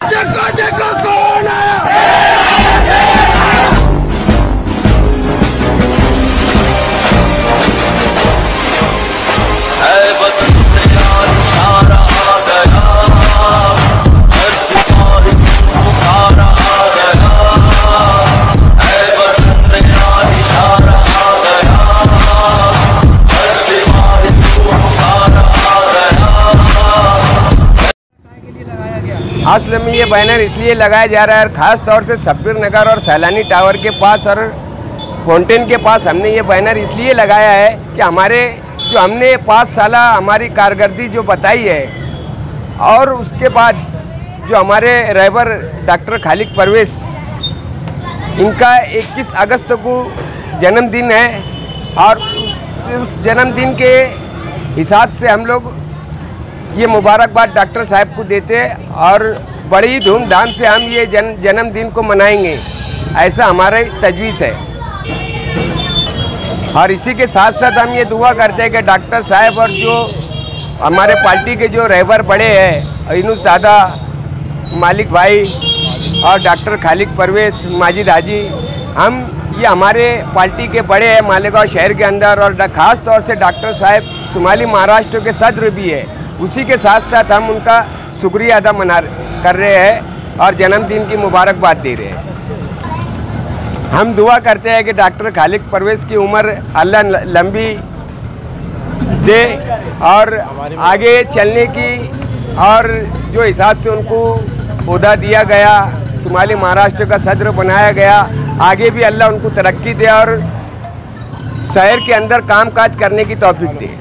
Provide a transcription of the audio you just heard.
देखो देखो कौन आया। असल में ये बैनर इसलिए लगाया जा रहा है, खास तौर से सब्बीर नगर और सैलानी टावर के पास और फाउंटेन के पास हमने ये बैनर इसलिए लगाया है कि हमने 5 साल हमारी कारकर्दगी जो बताई है, और उसके बाद जो हमारे रहबर डॉक्टर खालिक परवेज, इनका 21 अगस्त को जन्मदिन है, और उस जन्मदिन के हिसाब से हम लोग ये मुबारकबाद डॉक्टर साहब को देते हैं और बड़ी धूमधाम से हम ये जन्मदिन को मनाएंगे, ऐसा हमारा तजवीज़ है। और इसी के साथ साथ हम ये दुआ करते हैं कि डॉक्टर साहब और जो हमारे पार्टी के जो रहबर बड़े हैं, इनुस दादा, मालिक भाई और डॉक्टर खालिक परवेज, माजिद हाजी, हम ये हमारे पार्टी के बड़े हैं मालेगांव शहर के अंदर, और ख़ास तौर से डॉक्टर साहब शुमाली महाराष्ट्र के सदर भी है। उसी के साथ साथ हम उनका शुक्रिया अदा कर रहे हैं और जन्मदिन की मुबारकबाद दे रहे हैं। हम दुआ करते हैं कि डॉक्टर खालिक परवेज की उम्र अल्लाह लंबी दे और आगे चलने की, और जो हिसाब से उनको ओहदा दिया गया, शुमाली महाराष्ट्र का सदर बनाया गया, आगे भी अल्लाह उनको तरक्की दे और शहर के अंदर कामकाज करने की तौफीक दे।